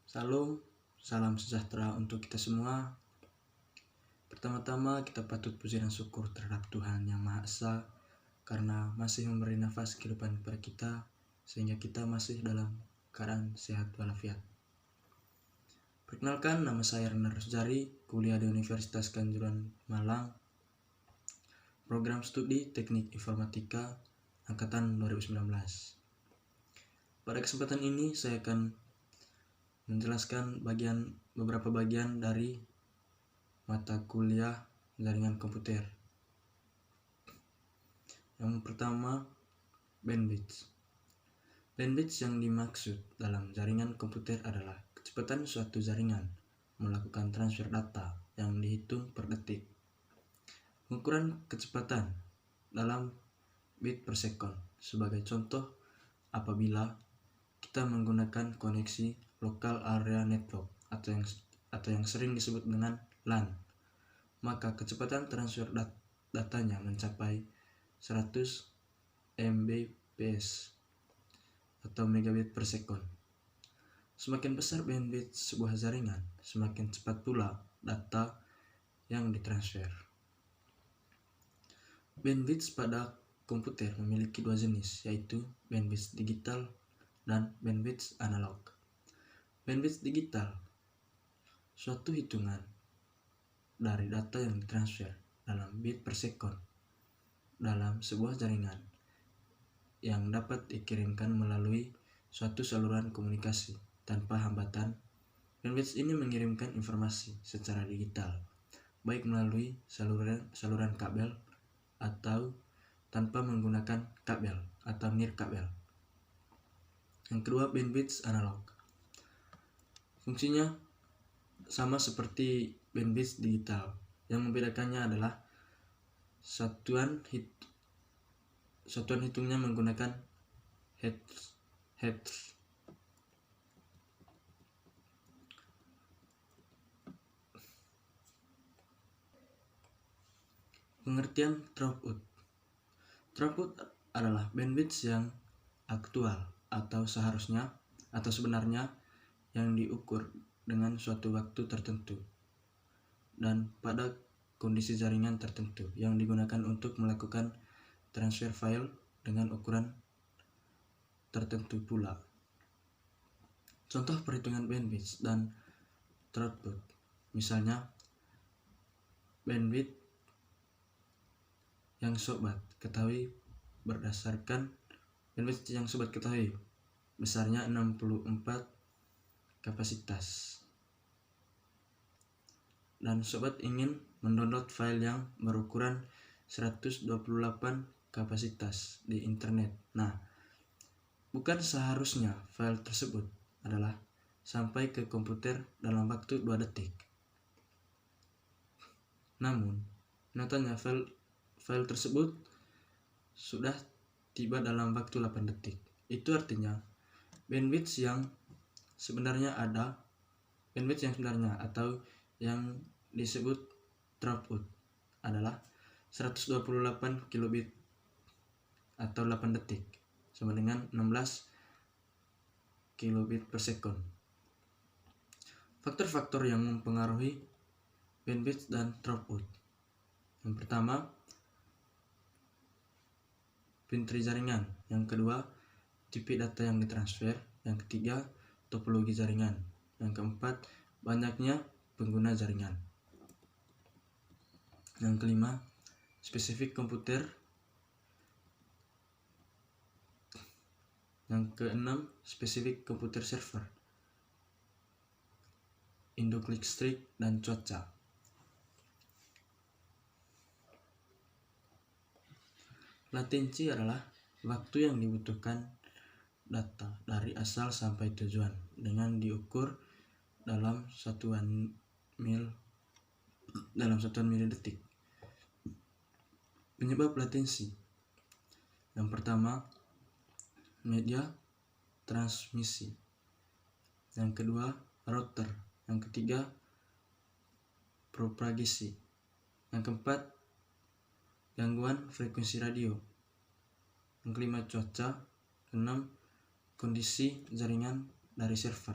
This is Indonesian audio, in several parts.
Salam sejahtera untuk kita semua. Pertama-tama kita patut puji dan syukur terhadap Tuhan Yang Maha Esa karena masih memberi nafas kehidupan kepada kita sehingga kita masih dalam keadaan sehat walafiat. Perkenalkan, nama saya Renar Sujari, kuliah di Universitas Kanjuruhan Malang, program studi Teknik Informatika angkatan 2019. Pada kesempatan ini saya akan menjelaskan beberapa bagian dari mata kuliah jaringan komputer. Yang pertama, bandwidth. Bandwidth yang dimaksud dalam jaringan komputer adalah kecepatan suatu jaringan melakukan transfer data yang dihitung per detik. Ukuran kecepatan dalam bit per second. Sebagai contoh, apabila kita menggunakan koneksi local area network atau yang sering disebut dengan LAN, maka kecepatan transfer datanya mencapai 100 Mbps atau megabit per second. Semakin besar bandwidth sebuah jaringan, semakin cepat pula data yang ditransfer. Bandwidth pada komputer memiliki dua jenis, yaitu bandwidth digital dan bandwidth analog. Bandwidth digital, suatu hitungan dari data yang ditransfer dalam bit per second dalam sebuah jaringan yang dapat dikirimkan melalui suatu saluran komunikasi tanpa hambatan. Bandwidth ini mengirimkan informasi secara digital, baik melalui saluran kabel atau tanpa menggunakan kabel atau nirkabel. Yang kedua, bandwidth analog. Fungsinya sama seperti bandwidth digital. Yang membedakannya adalah satuan hitungnya menggunakan hertz. Pengertian throughput. Throughput adalah bandwidth yang aktual atau sebenarnya yang diukur dengan suatu waktu tertentu dan pada kondisi jaringan tertentu yang digunakan untuk melakukan transfer file dengan ukuran tertentu pula. Contoh perhitungan bandwidth dan throughput, misalnya bandwidth yang sobat ketahui besarnya 64 kapasitas, dan sobat ingin mendownload file yang berukuran 128 kapasitas di internet. Nah, bukan seharusnya file tersebut adalah sampai ke komputer dalam waktu 2 detik. Namun, nyatanya file tersebut sudah tiba dalam waktu 8 detik. Itu artinya bandwidth yang sebenarnya atau yang disebut throughput adalah 128 kilobit atau 8 detik sama dengan 16 kilobit per second. Faktor-faktor yang mempengaruhi bandwidth dan throughput. Yang pertama, pintri jaringan. Yang kedua, tipe data yang ditransfer. Yang ketiga, topologi jaringan. Yang keempat, banyaknya pengguna jaringan. Yang kelima, spesifik komputer. Yang keenam, spesifik komputer server, induk listrik, dan cuaca. Latensi adalah waktu yang dibutuhkan data dari asal sampai tujuan dengan diukur dalam satuan milidetik. Penyebab latensi. Yang pertama, media transmisi. Yang kedua, router. Yang ketiga, propagasi. Yang keempat, gangguan frekuensi radio. Yang kelima, cuaca. Keenam, kondisi jaringan dari server.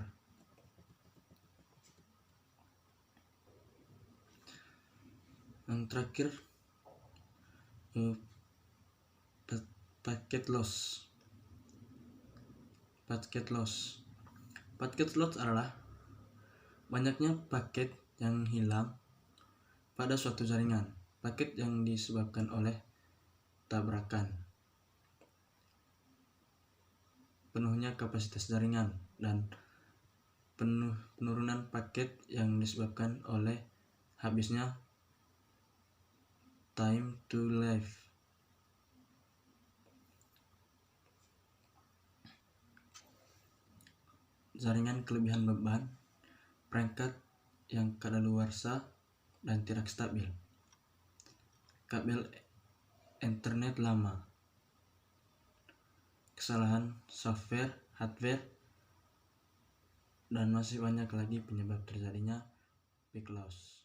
Yang terakhir, packet loss. Packet loss adalah banyaknya paket yang hilang pada suatu jaringan. Paket yang disebabkan oleh tabrakan, penuhnya kapasitas jaringan, dan penurunan paket yang disebabkan oleh habisnya time to live. Jaringan kelebihan beban, perangkat yang kadaluarsa dan tidak stabil, kabel internet lama, kesalahan software, hardware, dan masih banyak lagi penyebab terjadinya peak loss.